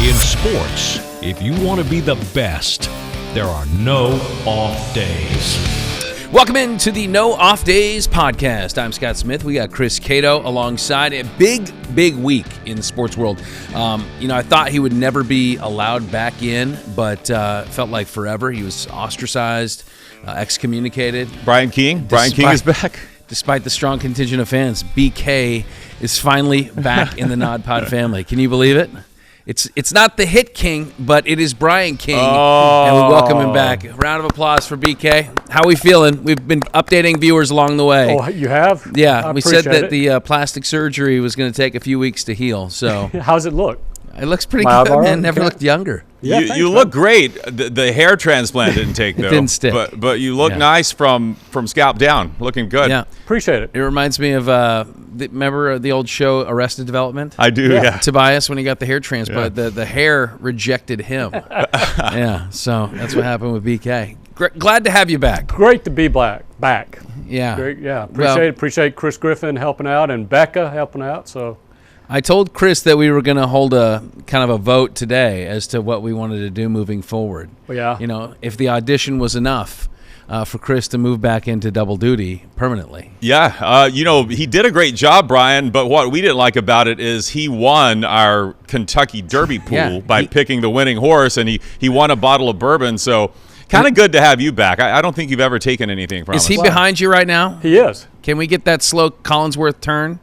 In sports, if you want to be the best, there are no off days. Welcome into the No Off Days podcast. I'm Scott Smith. We got Chris Cato alongside. A big week in the sports world. I thought he would never be allowed back in, but felt like forever. He was ostracized, excommunicated. Brian King is back. Despite the strong contingent of fans, BK is finally back in the NODPOD family. Can you believe it? It's not the hit king, but it is Brian King, and we welcome him back. Round of applause for BK. How are we feeling? We've been updating viewers along the way. Oh, you have? Yeah, we said that it. the plastic surgery was going to take a few weeks to heal. So how's it look? It looks pretty good, man. Never looked younger. Yeah, you look great. The hair transplant didn't take, though. It didn't stick. But you look nice from scalp down. Looking good. Yeah. Appreciate it. It reminds me of, remember the old show Arrested Development? I do, yeah. Tobias, when he got the hair transplant, the hair rejected him. Yeah, so that's what happened with BK. Glad to have you back. Great to be back. Yeah. Great, yeah. Appreciate Chris Griffin helping out and Becca helping out, so... I told Chris that we were going to hold a kind of a vote today as to what we wanted to do moving forward. Yeah. If the audition was enough for Chris to move back into double duty permanently. Yeah. He did a great job, Brian, but what we didn't like about it is he won our Kentucky Derby pool by picking the winning horse, and he won a bottle of bourbon, so kind of good to have you back. I don't think you've ever taken anything from us. Is he behind you right now? He is. Can we get that slow Collinsworth turn?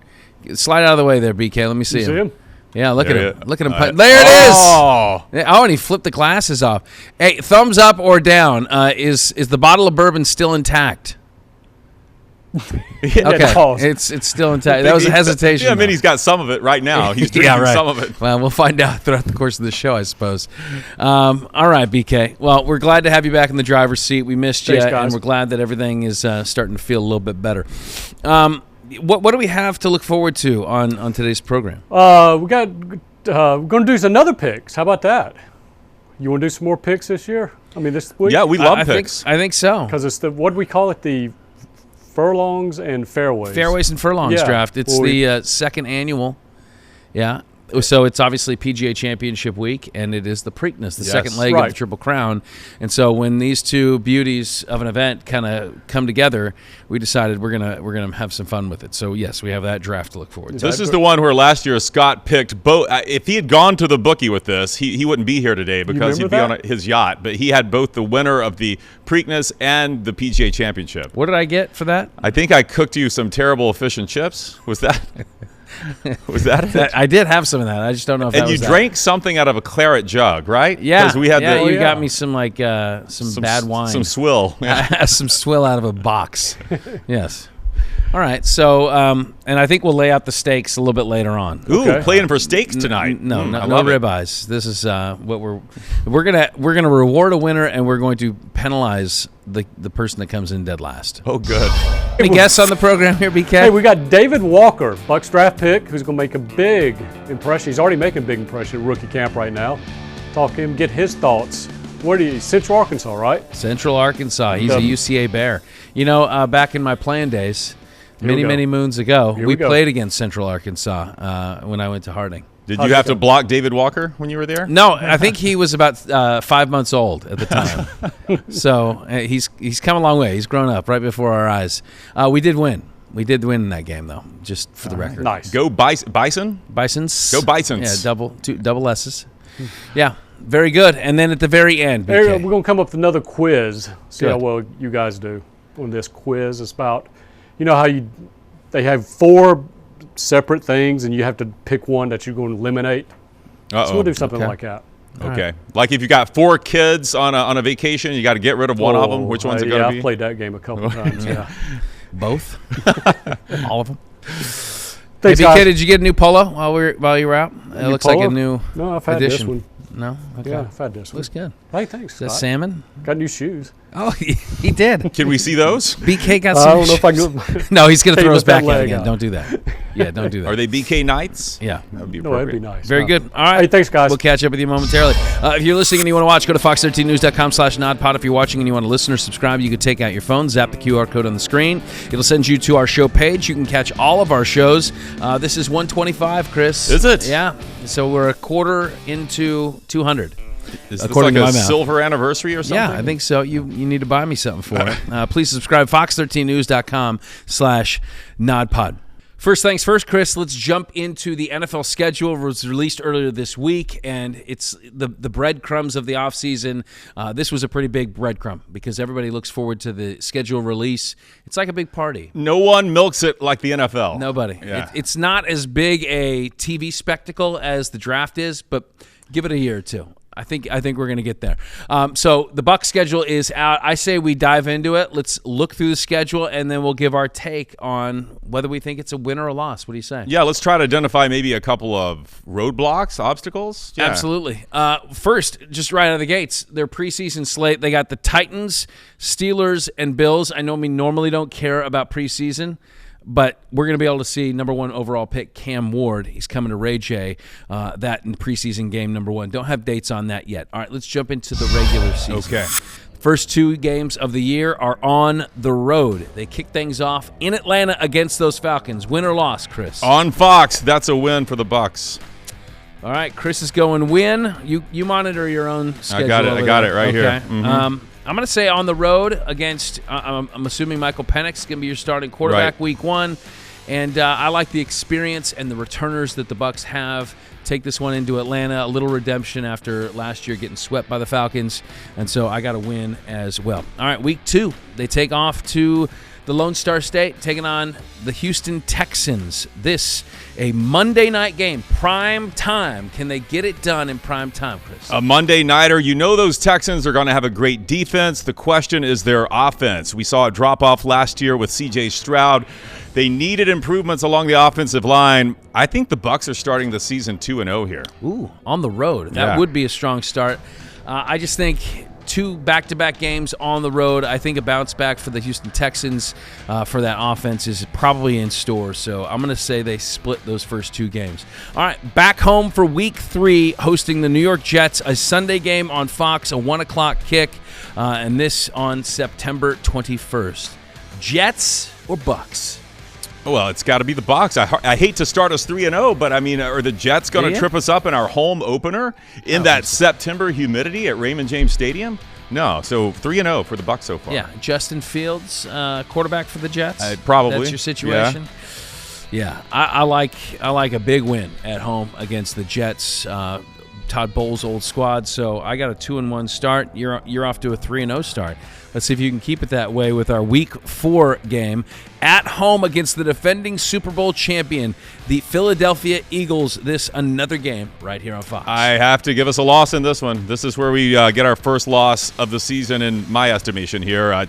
Slide out of the way there, BK. Let me see him. Yeah, look at him. Look at him. There it is. Oh, and he flipped the glasses off. Hey, thumbs up or down? Is the bottle of bourbon still intact? Okay, it's still intact. That was a hesitation. Yeah, I mean, he's got some of it right now. He's drinking some of it. Well, we'll find out throughout the course of the show, I suppose. All right, BK. Well, we're glad to have you back in the driver's seat. We missed you, and we're glad that everything is starting to feel a little bit better. What do we have to look forward to on today's program? We're going to do another picks. How about that? You want to do some more picks this year? I mean, this week? Yeah, we love picks. I think so. Because it's what do we call it? The Furlongs and Fairways. Fairways and Furlongs draft. It's the second annual. Yeah. So it's obviously PGA Championship week, and it is the Preakness, the second leg of the Triple Crown. And so when these two beauties of an event kind of come together, we decided we're gonna have some fun with it. So yes, we have that draft to look forward to. This is the one where last year Scott picked both. If he had gone to the bookie with this, he wouldn't be here today because he'd be on his yacht. But he had both the winner of the Preakness and the PGA Championship. What did I get for that? I think I cooked you some terrible fish and chips. Was that? Was that it? I did have some of that. I just don't know if that was you drank something out of a claret jug, right? Yeah. Because we had you got me some some bad wine. Some swill. Some swill out of a box. Yes. All right. So, and I think we'll lay out the stakes a little bit later on. Ooh, playing for steaks tonight. No ribeyes. This is what we're gonna reward a winner, and we're going to penalize the person that comes in dead last. Oh, good. Any guests on the program here, BK? Hey, we got David Walker, Bucs draft pick, who's going to make a big impression. He's already making a big impression at rookie camp right now. Talk to him, get his thoughts. Where do you? Central Arkansas, right? Central Arkansas. He's a UCA Bear. Back in my playing days, many moons ago, we played against Central Arkansas when I went to Harding. Did you have to block David Walker when you were there? No, I think he was about 5 months old at the time. So he's come a long way. He's grown up right before our eyes. We did win. We did win in that game, though, just for the record. Nice. Go Bison? Bisons. Go Bisons. Yeah, double S's. Yeah, very good. And then at the very end, BK. We're going to come up with another quiz. See how well you guys do on this quiz. It's about, how they have 4 separate things, and you have to pick one that you're going to eliminate. So we'll do something like that. Okay. Right. Like if you got 4 kids on a vacation, you got to get rid of one of them. Which one's it going to be? I've played that game a couple of times. Yeah. Both? All of them? Thanks, hey, BK, did you get a new polo while you were out? It looks polo? like a new No, I've had edition. This one. No? Okay. Yeah, I've had this one. Looks good. Hey, thanks, Scott. Is that salmon? Got new shoes. Oh, he did. Can we see those? BK got some. I don't know if I can. No, he's going to throw us back out again. Don't do that. Yeah, don't do that. Are they BK Knights? Yeah. That would be appropriate. That'd be nice. Very good. All right. Hey, thanks, guys. We'll catch up with you momentarily. If you're listening and you want to watch, go to fox13news.com/NODPOD. If you're watching and you want to listen or subscribe, you can take out your phone, zap the QR code on the screen. It'll send you to our show page. You can catch all of our shows. This is 125, Chris. Is it? Yeah. So we're a quarter into 200. Is this like a silver anniversary or something? Yeah, I think so. You need to buy me something for it. Please subscribe, fox13news.com/NODPOD. First things first, Chris, let's jump into the NFL schedule. It was released earlier this week, and it's the breadcrumbs of the offseason. This was a pretty big breadcrumb because everybody looks forward to the schedule release. It's like a big party. No one milks it like the NFL. Nobody. Yeah. It's not as big a TV spectacle as the draft is, but give it a year or two. I think we're going to get there. So the Bucs schedule is out. I say we dive into it. Let's look through the schedule, and then we'll give our take on whether we think it's a win or a loss. What do you say? Yeah, let's try to identify maybe a couple of roadblocks, obstacles. Yeah. Absolutely. First, just right out of the gates, their preseason slate, they got the Titans, Steelers, and Bills. I know we normally don't care about preseason, but we're going to be able to see number 1 overall pick Cam Ward. He's coming to Ray J. That in preseason game number 1. Don't have dates on that yet. All right, let's jump into the regular season. Okay. First 2 games of the year are on the road. They kick things off in Atlanta against those Falcons. Win or loss, Chris? On Fox, that's a win for the Bucs. All right, Chris is going win. You monitor your own schedule. I got it right here. Mm-hmm. I'm going to say on the road against, I'm assuming Michael Penix is going to be your starting quarterback week 1. And I like the experience and the returners that the Bucs have. Take this one into Atlanta, a little redemption after last year getting swept by the Falcons. And so I got to win as well. All right, week 2, they take off to the Lone Star State, taking on the Houston Texans. This, a Monday night game, prime time. Can they get it done in prime time, Chris? A Monday nighter. You know those Texans are going to have a great defense. The question is their offense. We saw a drop-off last year with C.J. Stroud. They needed improvements along the offensive line. I think the Bucs are starting the season 2-0 here. Ooh, on the road. That would be a strong start. I just think 2 back-to-back games on the road. I think a bounce back for the Houston Texans for that offense is probably in store. So I'm going to say they split those first 2 games. All right, back home for week 3, hosting the New York Jets, a Sunday game on Fox, a 1 o'clock kick, and this on September 21st. Jets or Bucs? Well, it's got to be the Bucs. I hate to start us 3-0, but I mean, are the Jets going to trip us up in our home opener in that September humidity at Raymond James Stadium? No. So 3-0 for the Bucs so far. Yeah. Justin Fields, quarterback for the Jets. Probably. That's your situation. Yeah. I like a big win at home against the Jets. Todd Bowles' old squad. So I got a 2-1 start. You're off to a 3-0 start. Let's see if you can keep it that way with our Week 4 game. At home against the defending Super Bowl champion, the Philadelphia Eagles. This another game right here on Fox. I have to give us a loss in this one. This is where we get our first loss of the season in my estimation here. I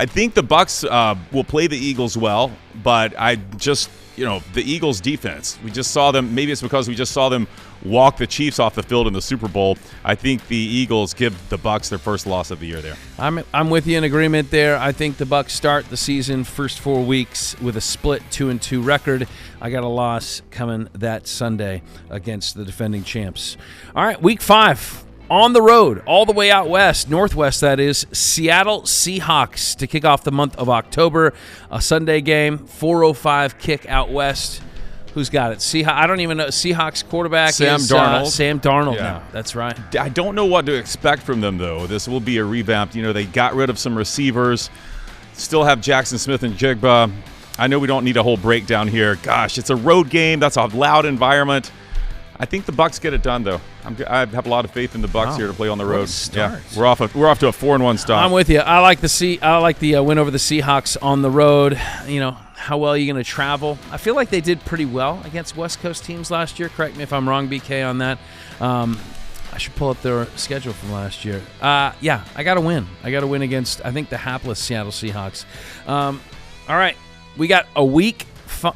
think the Bucs will play the Eagles well, but I just, the Eagles defense, we just saw them, maybe it's because we just saw them walk the Chiefs off the field in the Super Bowl. I think the Eagles give the Bucs their first loss of the year there. I'm with you in agreement there. I think the Bucs start the season first 4 weeks with a split 2-2 record. I got a loss coming that Sunday against the defending champs. All right, week 5. On the road, all the way out west, northwest that is, Seattle Seahawks to kick off the month of October. A Sunday game, 4:05 kick out west. Who's got it? I don't even know. Seahawks quarterback Sam is Darnold. Sam Darnold now. That's right. I don't know what to expect from them, though. This will be a revamp. They got rid of some receivers. Still have Jackson Smith and Jigba. I know we don't need a whole breakdown here. Gosh, it's a road game. That's a loud environment. I think the Bucs get it done, though. I have a lot of faith in the Bucs here to play on the road. Yeah, we're off to a 4-1 start. I'm with you. I like the win over the Seahawks on the road. How well are you going to travel? I feel like they did pretty well against West Coast teams last year. Correct me if I'm wrong, BK, on that. I should pull up their schedule from last year. I got to win. I got to win against, I think, the hapless Seattle Seahawks. All right, we got a week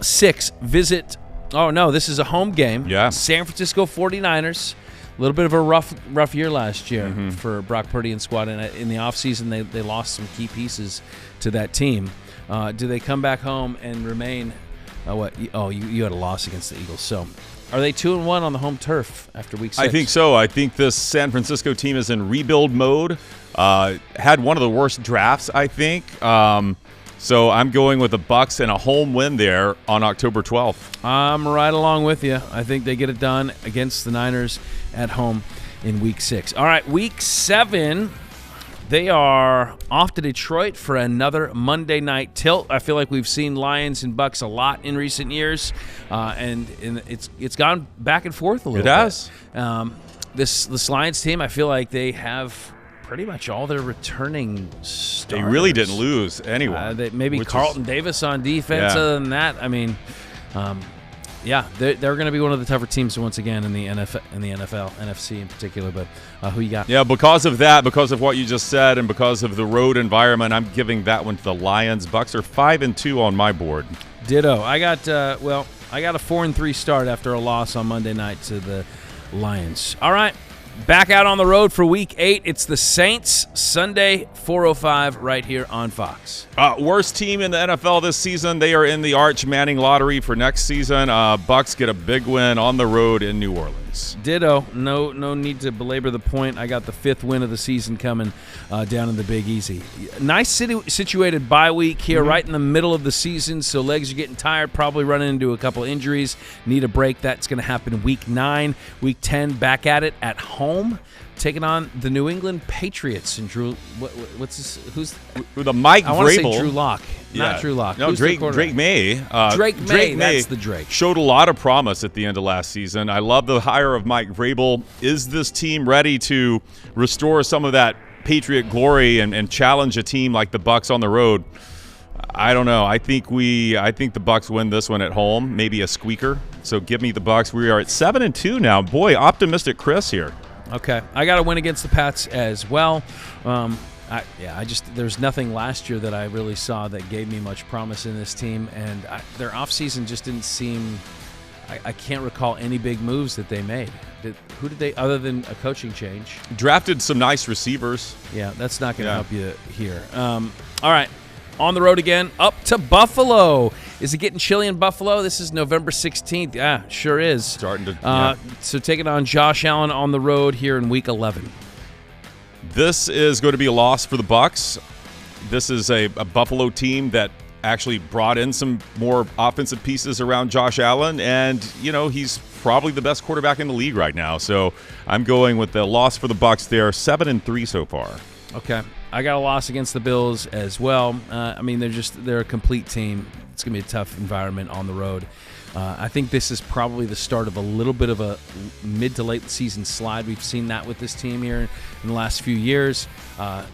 6 visit. Oh, no, this is a home game. Yeah. San Francisco 49ers. A little bit of a rough year last year for Brock Purdy and squad. In the offseason, they lost some key pieces to that team. Do they come back home and remain you had a loss against the Eagles. So are they 2-1 on the home turf after week 6? I think so. I think this San Francisco team is in rebuild mode. Had one of the worst drafts, I think. So I'm going with the Bucs and a home win there on October 12th. I'm right along with you. I think they get it done against the Niners at home in Week 6. All right, Week 7, they are off to Detroit for another Monday night tilt. I feel like we've seen Lions and Bucs a lot in recent years, and it's gone back and forth a little bit. It has. This Lions team, I feel like they have pretty much all their returning starters. They really didn't lose anyone. Maybe Carlton Davis on defense. Yeah. Other than that, I mean, they're going to be one of the tougher teams once again in the NFL, NFC in particular. But who you got? Yeah, because of that, because of what you just said, and because of the road environment, I'm giving that one to the Lions. Bucs are 5-2 on my board. Ditto. I got a 4-3 start after a loss on Monday night to the Lions. All right. Back out on the road for Week 8. It's the Saints, Sunday, 4:05 right here on Fox. Worst team in the NFL this season. They are in the Arch Manning lottery for next season. Bucs get a big win on the road in New Orleans. Ditto. No need to belabor the point. I got the 5th win of the season coming down in the Big Easy. Nice situated bye week here, right in the middle of the season, so legs are getting tired, probably running into a couple injuries. Need a break. That's going to happen Week 9. Week 10, back at it at home, taking on the New England Patriots. And Drew, what's this? Who's the Mike Vrabel? I want to say Drew Lock, not Drew Lock. No, Drake May. Drake May. That's the Drake. Showed a lot of promise at the end of last season. I love the hire of Mike Vrabel. Is this team ready to restore some of that Patriot glory and challenge a team like the Bucs on the road? I don't know. I think the Bucs win this one at home, maybe a squeaker. So give me the Bucs. We are at 7-2 now. Boy, optimistic Chris here. Okay, I got to win against the Pats as well. There's nothing last year that I really saw that gave me much promise in this team, and their offseason just didn't seem. I can't recall any big moves that they made. Who did they, other than a coaching change? Drafted some nice receivers. Yeah, that's not going to help you here. All right. On the road again, up to Buffalo. Is it getting chilly in Buffalo? This is November 16th. Yeah, sure is. Starting to. So taking on Josh Allen on the road here in Week 11. This is going to be a loss for the Bucs. This is a Buffalo team that actually brought in some more offensive pieces around Josh Allen, and he's probably the best quarterback in the league right now. So I'm going with the loss for the Bucs there, 7-3 so far. Okay. I got a loss against the Bills as well. They're a complete team. It's going to be a tough environment on the road. I think this is probably the start of a little bit of a mid to late season slide. We've seen that with this team here in the last few years.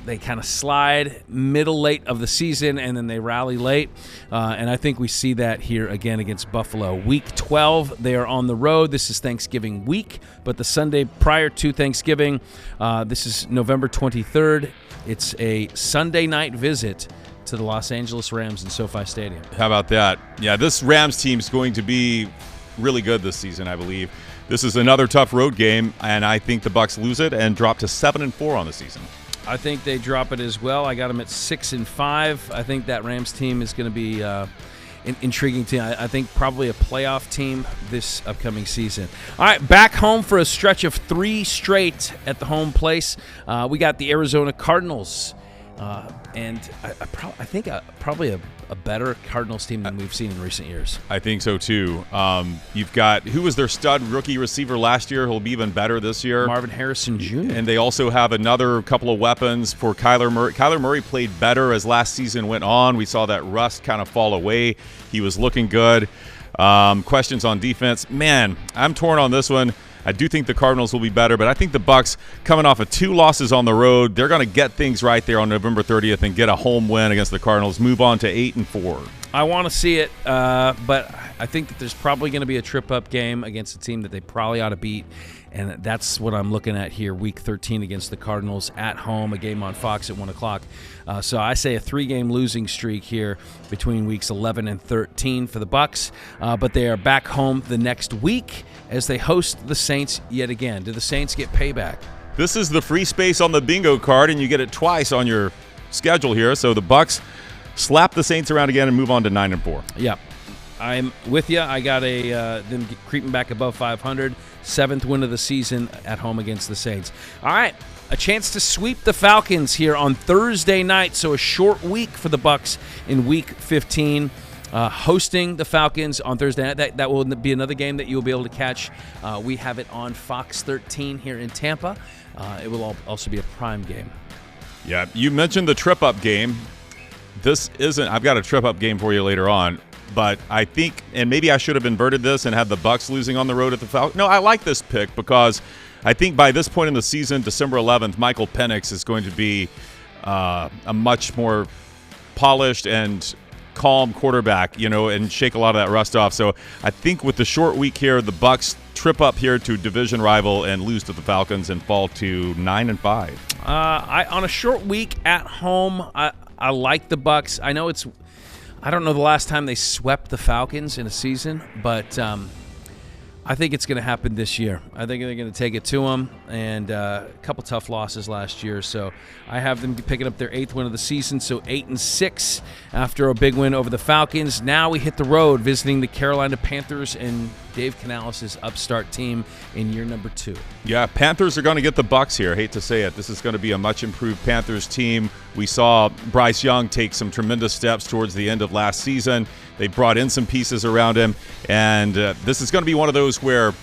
They kind of slide late of the season, and then they rally late. And I think we see that here again against Buffalo. Week 12, they are on the road. This is Thanksgiving week, but the Sunday prior to Thanksgiving, this is November 23rd. It's a Sunday night visit to the Los Angeles Rams in SoFi Stadium. How about that? Yeah, this Rams team is going to be really good this season, I believe. This is another tough road game, and I think the Bucs lose it and drop to 7-4 on the season. I think they drop it as well. I got them at 6-5. I think that Rams team is going to be an intriguing team. I think probably a playoff team this upcoming season. All right, back home for a stretch of 3 straight at the home place. We got the Arizona Cardinals. And I think probably a better Cardinals team than we've seen in recent years. I think so, too. You've got, who was their stud rookie receiver last year? He'll be even better this year. Marvin Harrison Jr. And they also have another couple of weapons for Kyler Murray. Kyler Murray played better as last season went on. We saw that rust kind of fall away. He was looking good. Questions on defense. Man, I'm torn on this one. I do think the Cardinals will be better, but I think the Bucs, coming off of 2 losses on the road, they're going to get things right there on November 30th and get a home win against the Cardinals, move on to 8-4. I want to see it, but I think that there's probably going to be a trip-up game against a team that they probably ought to beat, and that's what I'm looking at here, Week 13 against the Cardinals at home, a game on Fox at 1 o'clock. So I say a 3-game losing streak here between Weeks 11 and 13 for the Bucs, but they are back home the next week as they host the Saints yet again. Do the Saints get payback? This is the free space on the bingo card, and you get it twice on your schedule here. So the Bucs slap the Saints around again and move on to 9-4. Yeah. I'm with you. I got them creeping back above 500. 7th win of the season at home against the Saints. All right, a chance to sweep the Falcons here on Thursday night. So a short week for the Bucs in Week 15. Hosting the Falcons on Thursday night. That will be another game that you'll be able to catch. We have it on Fox 13 here in Tampa. It will also be a prime game. Yeah, you mentioned the trip-up game. This isn't – I've got a trip-up game for you later on. But I think – and maybe I should have inverted this and had the Bucs losing on the road at the Falcons. No, I like this pick because I think by this point in the season, December 11th, Michael Penix is going to be a much more polished and – calm quarterback, and shake a lot of that rust off. So I think with the short week here, the Bucs trip up here to division rival and lose to the Falcons and fall to 9-5. On a short week at home, I like the Bucs. I know I don't know the last time they swept the Falcons in a season, but I think it's going to happen this year. I think they're going to take it to them, and a couple tough losses last year. So I have them picking up their 8th win of the season, so 8-6 after a big win over the Falcons. Now we hit the road visiting the Carolina Panthers and Dave Canales' upstart team in year number 2. Yeah, Panthers are going to get the Bucs here. Hate to say it. This is going to be a much improved Panthers team. We saw Bryce Young take some tremendous steps towards the end of last season. They brought in some pieces around him, and this is going to be one of those where,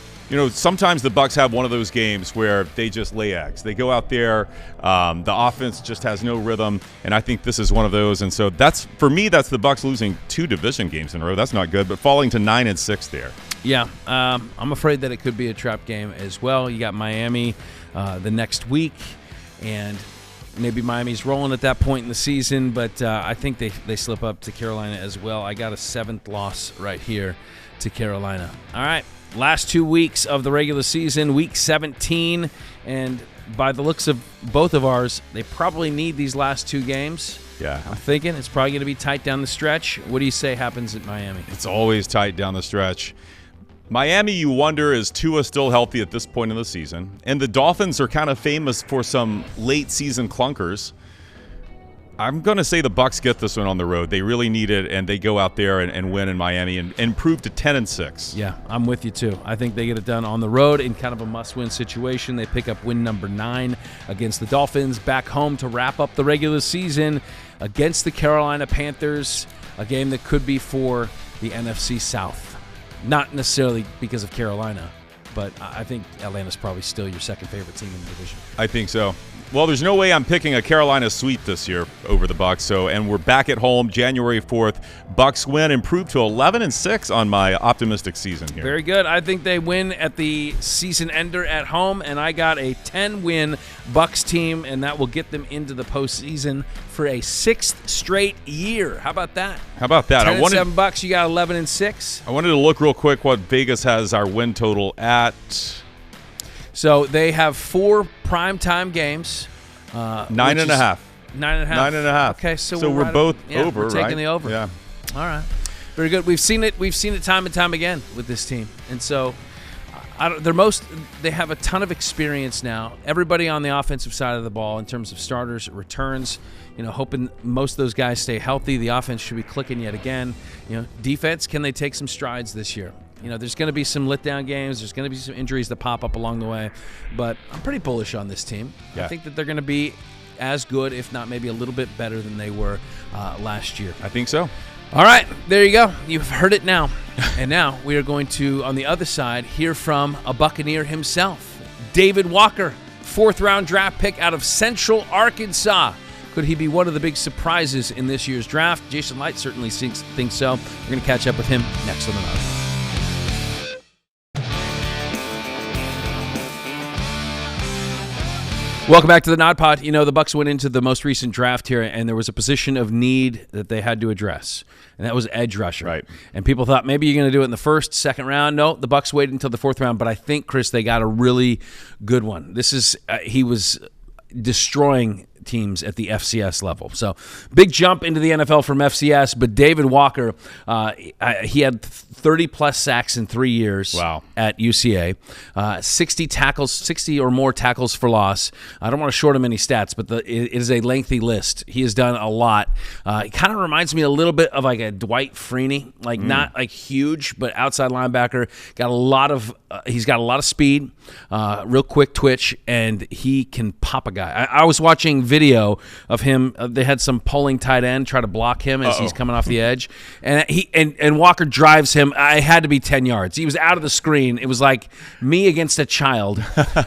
sometimes the Bucs have one of those games where they just lay eggs. They go out there, the offense just has no rhythm, and I think this is one of those. And so for me, that's the Bucs losing 2 division games in a row. That's not good, but falling to 9-6 there. Yeah, I'm afraid that it could be a trap game as well. You got Miami the next week, and maybe Miami's rolling at that point in the season, but I think they slip up to Carolina as well. I got a 7th loss right here to Carolina. All right, last 2 weeks of the regular season, Week 17, and by the looks of both of ours, they probably need these last 2 games. Yeah. I'm thinking it's probably going to be tight down the stretch. What do you say happens at Miami? It's always tight down the stretch. Miami, you wonder, is Tua still healthy at this point in the season? And the Dolphins are kind of famous for some late-season clunkers. I'm going to say the Bucs get this one on the road. They really need it, and they go out there and win in Miami and improve to 10-6. Yeah, I'm with you, too. I think they get it done on the road in kind of a must-win situation. They pick up win number 9 against the Dolphins, back home to wrap up the regular season against the Carolina Panthers, a game that could be for the NFC South. Not necessarily because of Carolina, but I think Atlanta's probably still your second favorite team in the division. I think so. Well, there's no way I'm picking a Carolina sweep this year over the Bucs. And we're back at home January 4th. Bucs win, improve to 11-6 on my optimistic season here. Very good. I think they win at the season ender at home, and I got a 10-win Bucs team, and that will get them into the postseason for a 6th straight year. How about that? 10-7 Bucs. You got 11-6. I wanted to look real quick what Vegas has our win total at. So they have 4 primetime games. 9.5. 9.5. Okay, so we're both over, we're taking the over. Yeah. All right. Very good. We've seen it time and time again with this team, and so they have a ton of experience now. Everybody on the offensive side of the ball in terms of starters, returns. Hoping most of those guys stay healthy. The offense should be clicking yet again. Defense, can they take some strides this year? There's going to be some letdown games. There's going to be some injuries that pop up along the way. But I'm pretty bullish on this team. Yeah. I think that they're going to be as good, if not maybe a little bit better than they were last year. I think so. All right, there you go. You've heard it now. And now we are going to, on the other side, hear from a Buccaneer himself, David Walker, 4th-round draft pick out of Central Arkansas. Could he be one of the big surprises in this year's draft? Jason Light certainly thinks so. We're going to catch up with him next on the Nod. Welcome back to the NODPOD. The Bucs went into the most recent draft here, and there was a position of need that they had to address, and that was edge rusher. Right. And people thought maybe you're going to do it in the 1st, 2nd round. No, the Bucs waited until the 4th round, but I think, Chris, they got a really good one. This is he was destroying teams at the FCS level. So big jump into the NFL from FCS, but David Walker, he had 30-plus sacks in 3 years at UCA, 60 or more tackles for loss. I don't want to short him any stats, but it is a lengthy list. He has done a lot. It kind of reminds me a little bit of like a Dwight Freeney, like not like huge, but outside linebacker. He's got a lot of speed, real quick twitch, and he can pop a guy. I was watching video of him. They had some pulling tight end try to block him as he's coming off the edge, and Walker drives him. I had to be 10 yards. He was out of the screen. It was like me against a child.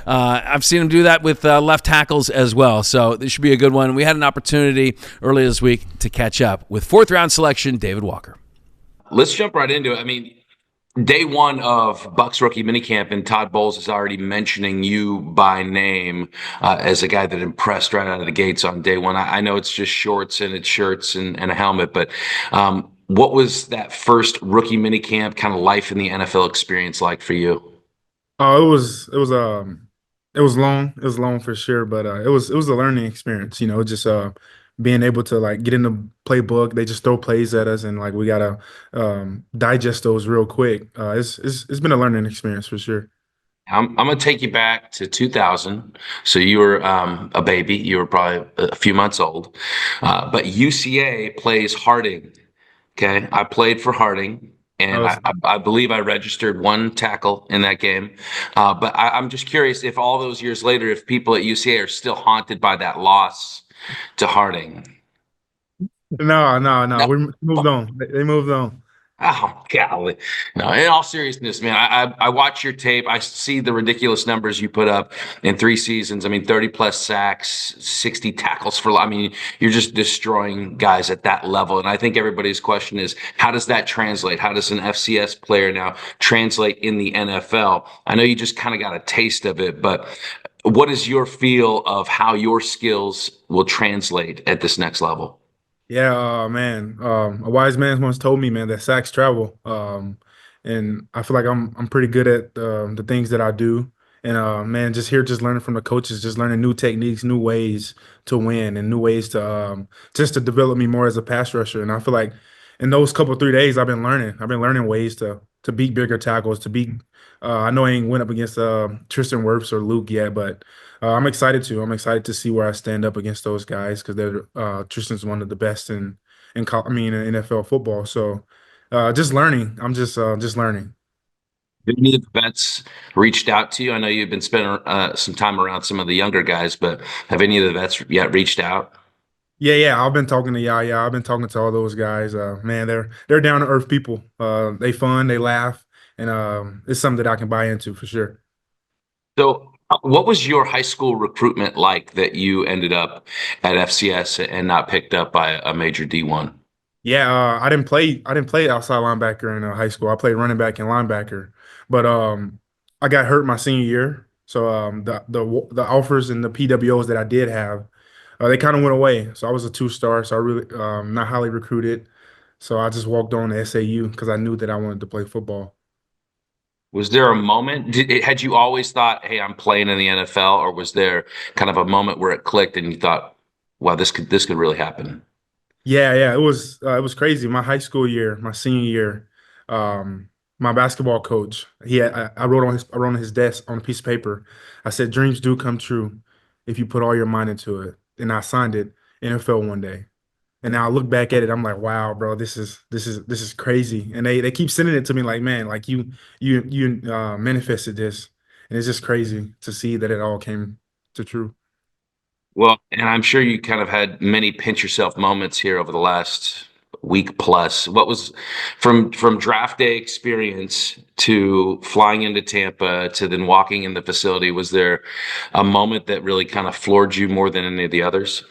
I've seen him do that with left tackles as well. So this should be a good one. We had an opportunity earlier this week to catch up with fourth-round selection David Walker. Let's jump right into it. I mean, day one of Bucs rookie minicamp, and Todd Bowles is already mentioning you by name as a guy that impressed right out of the gates on day one. I know it's just shorts and it's shirts and a helmet, but what was that first rookie minicamp kind of life in the NFL experience like for you? It was long. It was long for sure, but it was a learning experience. Just being able to like get in the playbook. They just throw plays at us, and like we gotta digest those real quick. It's been a learning experience for sure. I'm gonna take you back to 2000. So you were a baby. You were probably a few months old, but UCA plays Harding. Okay, I played for Harding. And I believe I registered one tackle in that game. But I'm just curious if all those years later, if people at UCA are still haunted by that loss to Harding. No. We moved on. They moved on. Oh, golly. No, in all seriousness, man, I watch your tape. I see the ridiculous numbers you put up in 3 seasons. I mean, 30-plus sacks, 60 tackles for – I mean, you're just destroying guys at that level. And I think everybody's question is, how does that translate? How does an FCS player now translate in the NFL? I know you just kind of got a taste of it, but what is your feel of how your skills will translate at this next level? Yeah, man. A wise man once told me, man, that sacks travel. And I feel like I'm pretty good at the things that I do. And man, just learning from the coaches, just learning new techniques, new ways to win, and new ways to just to develop me more as a pass rusher. And I feel like in those couple 3 days, I've been learning ways to beat bigger tackles, to beat. I know I ain't went up against Tristan Wirfs or Luke yet, but I'm excited to see where I stand up against those guys, because Tristan's one of the best in NFL football. So just learning. I'm just learning. Did any of the vets reached out to you? I know you've been spending some time around some of the younger guys, but have any of the vets yet reached out? Yeah. I've been talking to Yaya. I've been talking to all those guys. Man, they're down to earth people. They fun, they laugh, and it's something that I can buy into for sure. So what was your high school recruitment like that you ended up at FCS and not picked up by a major D1? Yeah, I didn't play outside linebacker in high school. I played running back and linebacker, but I got hurt my senior year. So the offers and the PWOs that I did have, they kind of went away. So I was a 2-star, so I really not highly recruited. So I just walked on to SAU because I knew that I wanted to play football. Was there a moment? Had you always thought, "Hey, I'm playing in the NFL," or was there kind of a moment where it clicked and you thought, "Wow, this could really happen"? Yeah. It was crazy. My high school year, my senior year, my basketball coach, I wrote on his desk on a piece of paper. I said, "Dreams do come true if you put all your mind into it." And I signed it NFL one day. And now I look back at it, I'm like, wow, bro, this is crazy. And they keep sending it to me like, man, like you manifested this. And it's just crazy to see that it all came to true. Well, and I'm sure you kind of had many pinch yourself moments here over the last week plus. What was from draft day experience to flying into Tampa to then walking in the facility, was there a moment that really kind of floored you more than any of the others?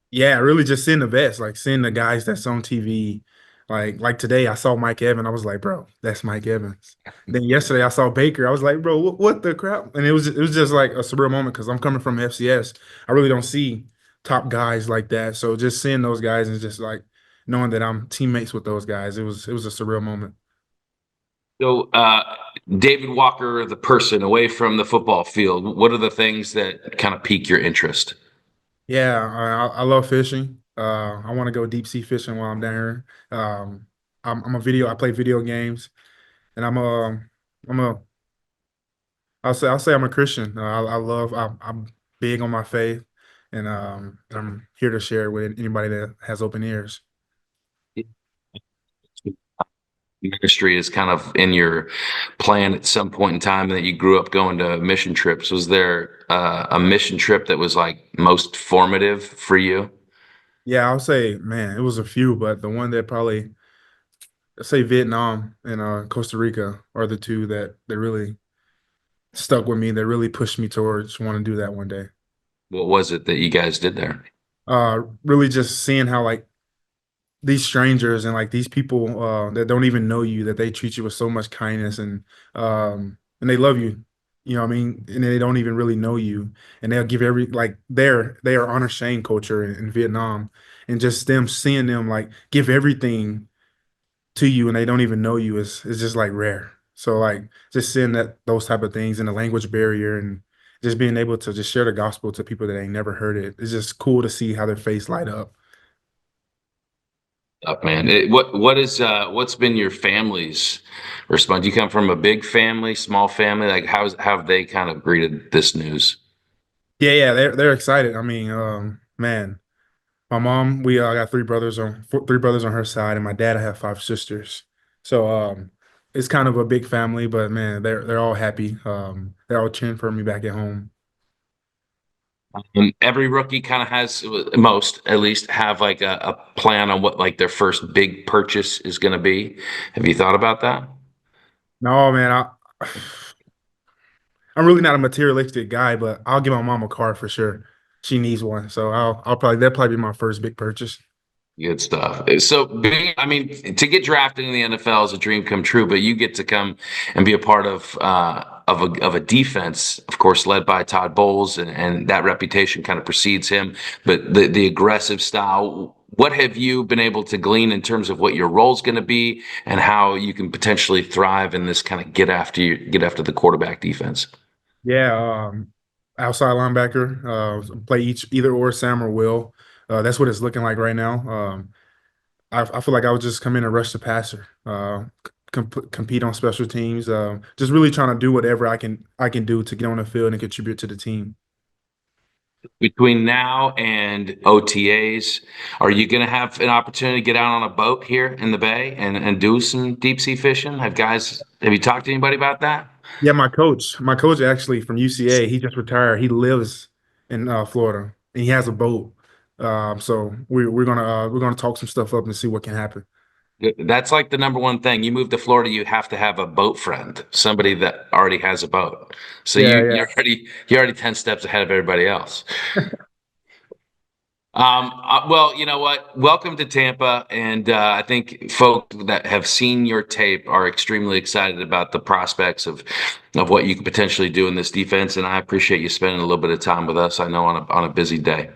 Yeah, really just seeing the vets, like seeing the guys that's on TV. Like today, I saw Mike Evans. I was like, bro, that's Mike Evans. Then yesterday, I saw Baker. I was like, bro, what the crap? And it was just like a surreal moment because I'm coming from FCS. I really don't see top guys like that. So just seeing those guys and just like knowing that I'm teammates with those guys, it was a surreal moment. So, David Walker, the person away from the football field, what are the things that kind of pique your interest? Yeah, I love fishing. I want to go deep sea fishing while I'm down here. I play video games, and I'm a, I'll say I'm a Christian. I'm big on my faith, and I'm here to share it with anybody that has open ears. Ministry is kind of in your plan at some point in time, and that you grew up going to mission trips. Was there a mission trip that was like most formative for you? Yeah, I'll say, man, it was a few, but the one that probably, let's say Vietnam and Costa Rica are the two that really stuck with me, that really pushed me towards want to do that one day. What was it that you guys did there? Really just seeing how like these strangers and like these people that don't even know you, that they treat you with so much kindness and they love you. You know what I mean? And they don't even really know you. And they'll give they are honor shame culture in Vietnam. And just them seeing them like give everything to you and they don't even know you is just like rare. So like just seeing those type of things and the language barrier and just being able to just share the gospel to people that ain't never heard it. It's just cool to see how their face light up. Up, man. What's been your family's response? Do you come from a big family, small family? Like how have they kind of greeted this news? Yeah, they're excited. I mean, man, my mom, we got three brothers on her side, and my dad, I have five sisters. So it's kind of a big family, but man, they're all happy. They're all cheering for me back at home. Every rookie kind of has, most at least, have like a plan on what like their first big purchase is going to be. Have you thought about that? No, man, I'm really not a materialistic guy, but I'll give my mom a car for sure. She needs one, so that'll probably be my first big purchase. Good stuff. So, I mean, to get drafted in the NFL is a dream come true, but you get to come and be a part of a defense, of course, led by Todd Bowles, and that reputation kind of precedes him. But the aggressive style. What have you been able to glean in terms of what your role is going to be and how you can potentially thrive in this kind of get after the quarterback defense? Yeah, outside linebacker, play either or Sam or Will. That's what it's looking like right now. I feel like I would just come in and rush the passer, compete on special teams, just really trying to do whatever I can do to get on the field and contribute to the team. Between now and OTAs, are you going to have an opportunity to get out on a boat here in the Bay and do some deep sea fishing? Have you talked to anybody about that? Yeah, my coach actually from UCA, he just retired. He lives in Florida and he has a boat. So we're gonna talk some stuff up and see what can happen. That's like the number one thing. You move to Florida, you have to have a boat friend, somebody that already has a boat. So you're already 10 steps ahead of everybody else. Well, you know what? Welcome to Tampa, and I think folks that have seen your tape are extremely excited about the prospects of what you could potentially do in this defense. And I appreciate you spending a little bit of time with us. I know on a busy day.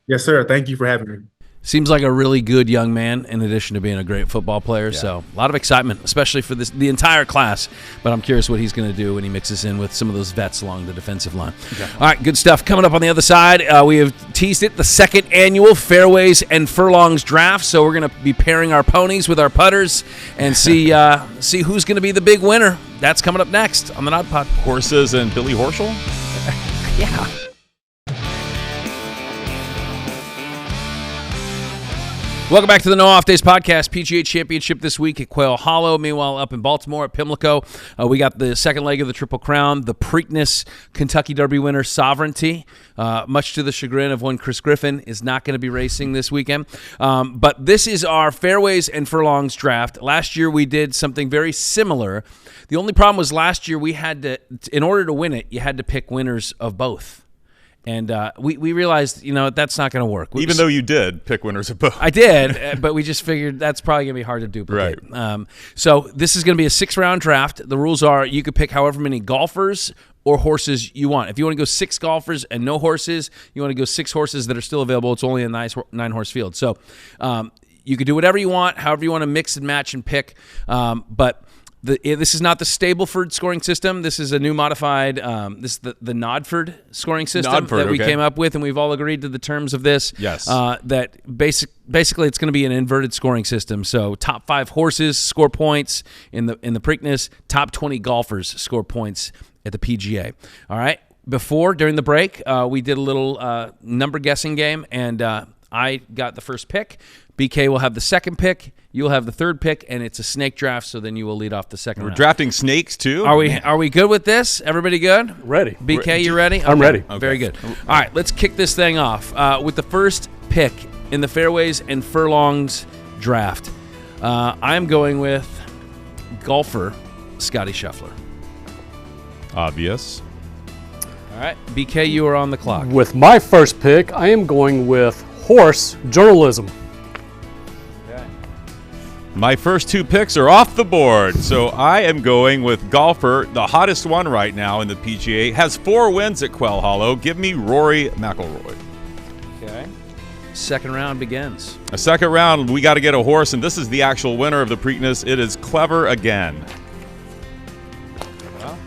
Yes, sir. Thank you for having me. Seems like a really good young man in addition to being a great football player. Yeah. So a lot of excitement, especially for the entire class. But I'm curious what he's going to do when he mixes in with some of those vets along the defensive line. Yeah. All right, good stuff. Coming up on the other side, we have teased it, the second annual Fairways and Furlongs draft. So we're going to be pairing our ponies with our putters and see who's going to be the big winner. That's coming up next on the NODPOD. Horses and Billy Horschel? Yeah. Welcome back to the No Off Days podcast. PGA Championship this week at Quail Hollow. Meanwhile, up in Baltimore at Pimlico, we got the second leg of the Triple Crown, the Preakness Kentucky Derby winner, Sovereignty. Much to the chagrin of one Chris Griffin, is not going to be racing this weekend. But this is our Fairways and Furlongs draft. Last year we did something very similar. The only problem was last year we had to, in order to win it, you had to pick winners of both. And we realized, that's not going to work. Even though you did pick winners of both. I did, but we just figured that's probably going to be hard to duplicate. Right. So this is going to be a 6-round draft. The rules are you could pick however many golfers or horses you want. If you want to go 6 golfers and no horses, you want to go 6 horses that are still available. It's only a 9-horse field. So you could do whatever you want, however you want to mix and match and pick. But This is not the Stableford scoring system. This is a new modified. This is the NODPOD scoring system that we came up with, and we've all agreed to the terms of this. Yes. That basically it's going to be an inverted scoring system. So top 5 horses score points in the Preakness. Top 20 golfers score points at the PGA. All right. During the break, we did a little number guessing game, and I got the first pick. BK will have the second pick. You'll have the third pick, and it's a snake draft, so then you will lead off the second round. We're drafting snakes, too? Are we good with this? Everybody good? Ready. BK, you ready? I'm ready. Okay. Very good. All right, let's kick this thing off with the first pick in the Fairways and Furlongs draft. I'm going with golfer Scotty Scheffler. Obvious. All right, BK, you are on the clock. With my first pick, I am going with horse journalism. My first 2 picks are off the board, so I am going with golfer, the hottest one right now in the PGA, has 4 wins at Quail Hollow. Give me Rory McIlroy. Okay. Second round begins. A second round, we got to get a horse, and this is the actual winner of the Preakness. It is Clever Again. Well,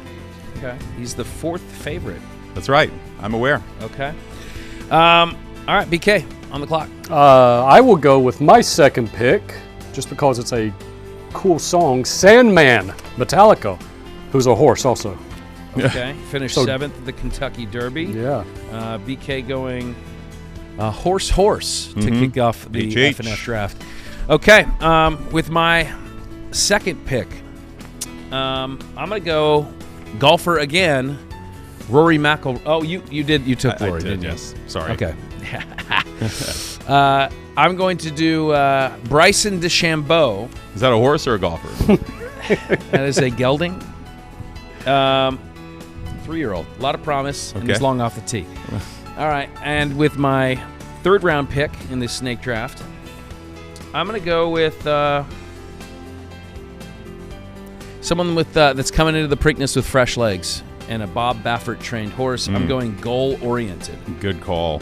okay. He's the 4th favorite. That's right. I'm aware. Okay. All right, BK, on the clock. I will go with my second pick, just because it's a cool song, Sandman, Metallica, who's a horse also. Okay, finished 7th at the Kentucky Derby. Yeah. BK going horse to kick off the FNF draft. Okay, with my second pick, I'm going to go golfer again, Rory McIlroy. Oh, you took Rory, didn't you? Yes. Sorry. Okay. I'm going to do Bryson DeChambeau. Is that a horse or a golfer? That is a gelding. 3-year-old. A lot of promise, and he's long off the tee. All right, and with my third round pick in this snake draft, I'm going to go with someone with that's coming into the Preakness with fresh legs and a Bob Baffert trained horse. I'm going goal-oriented. Good call.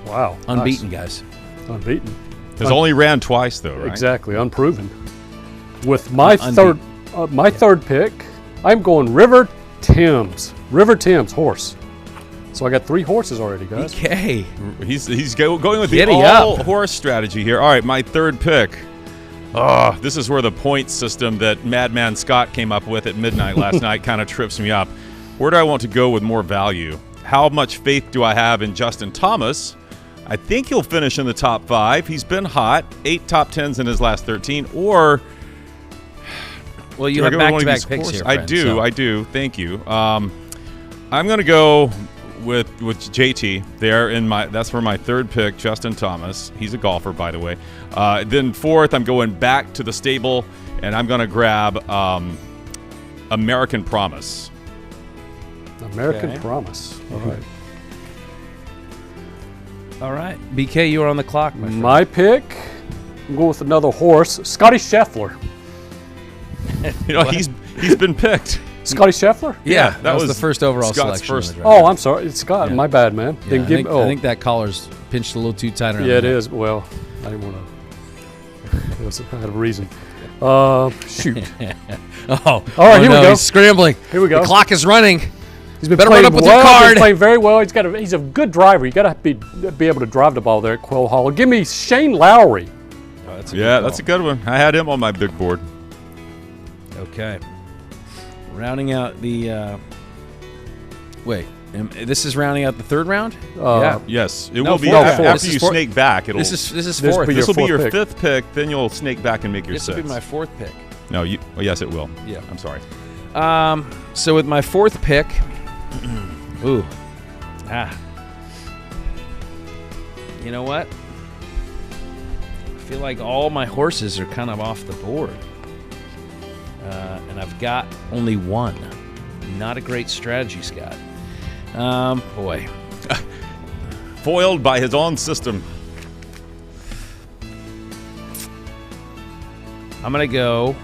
Wow. Unbeaten, nice. guys. Unbeaten. Has only ran twice, though, right? Exactly, unproven. With my third pick, I'm going River Thames horse. So I got 3 horses already, guys. Okay. He's going with the all-horse strategy here. All right, my third pick. Oh, this is where the point system that Madman Scott came up with at midnight last night kind of trips me up. Where do I want to go with more value? How much faith do I have in Justin Thomas? I think he'll finish in the top 5. He's been hot. 8 top 10s in his last 13. Or, well, you have back-to-back picks here. I do. Thank you. I'm going to go with JT there that's for my third pick, Justin Thomas. He's a golfer, by the way. Then fourth, I'm going back to the stable, and I'm going to grab American Promise. American Promise. All right. All right. BK, you are on the clock, my friend. My pick, I'm going with another horse, Scotty Scheffler. He's been picked. Scotty Scheffler? Yeah, that was the first overall Scott's selection. First. Oh, I'm sorry. It's Scott. Yeah. My bad, man. Yeah, I think that collar's pinched a little too tight around. Yeah, it is. Well, I didn't want to. I had a reason. Shoot. All right, here we go. He's scrambling. Here we go. The clock is running. He's been better playing run up with well. your card. He's playing very well. He's a good driver. You got to be able to drive the ball there at Quail Hollow. Give me Shane Lowry. Oh, that's a good one. I had him on my big board. Okay. Rounding out the. Wait, this is rounding out the third round? Yeah. Yes, it will be after you snake back. This is fourth. This will be your fifth pick. Then you'll snake back and make your sixth. This will be my fourth pick. No, yes, it will. Yeah, I'm sorry. So with my fourth pick, you know what? I feel like all my horses are kind of off the board, and I've got only one. Not a great strategy, Scott. Boy. Foiled by his own system. I'm going to go.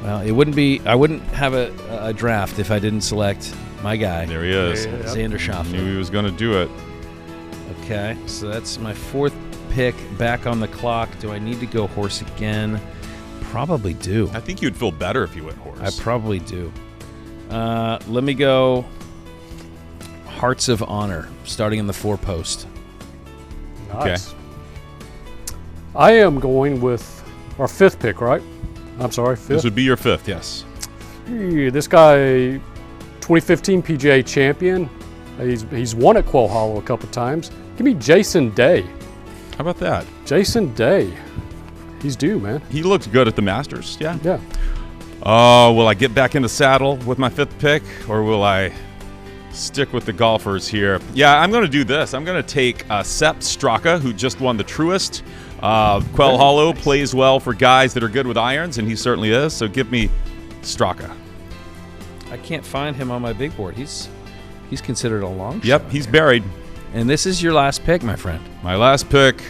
Well, I wouldn't have a draft if I didn't select my guy. There he is. Xander Schauffele. Knew he was going to do it. Okay, so that's my fourth pick back on the clock. Do I need to go horse again? Probably do. I think you'd feel better if you went horse. I probably do. Let me go Hearts of Honor, starting in the 4-post. Nice. Okay. I am going with our 5th pick, right? I'm sorry, 5th. This would be your 5th, yes. This guy, 2015 PGA champion. He's won at Quail Hollow a couple times. Give me Jason Day. How about that? Jason Day. He's due, man. He looked good at the Masters, yeah. Yeah. Will I get back in the saddle with my 5th pick, or will I stick with the golfers here? Yeah, I'm going to do this. I'm going to take Sepp Straka, who just won the Truist. Quail Hollow plays well for guys that are good with irons, and he certainly is. So give me Straka. I can't find him on my big board. He's considered a long shot. Yep, he's buried. And this is your last pick, my friend. My last pick.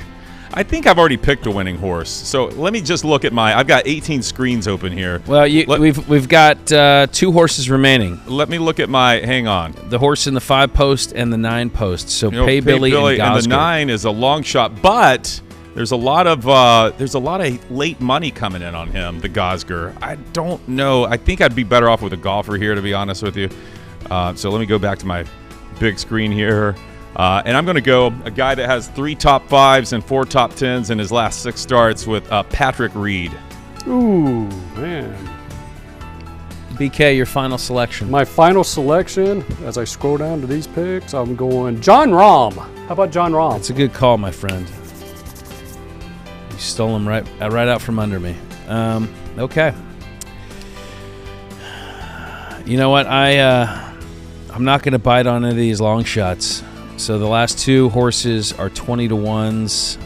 I think I've already picked a winning horse. So let me just look at I've got 18 screens open here. Well, we've got 2 horses remaining. Let me look at hang on. The horse in the 5-post and the 9-post. So Pay Billy and Gosger. And the 9 is a long shot, but there's a lot of late money coming in on him, the Gosger. I don't know. I think I'd be better off with a golfer here, to be honest with you. So let me go back to my big screen here. And I'm going to go a guy that has 3 top 5s and 4 top 10s in his last 6 starts with Patrick Reed. Ooh, man. BK, your final selection. My final selection, as I scroll down to these picks, I'm going John Rahm. How about John Rahm? That's a good call, my friend. You stole him right out from under me. Okay. You know what? I'm not going to bite on any of these long shots. So the last 2 horses are 20-1s.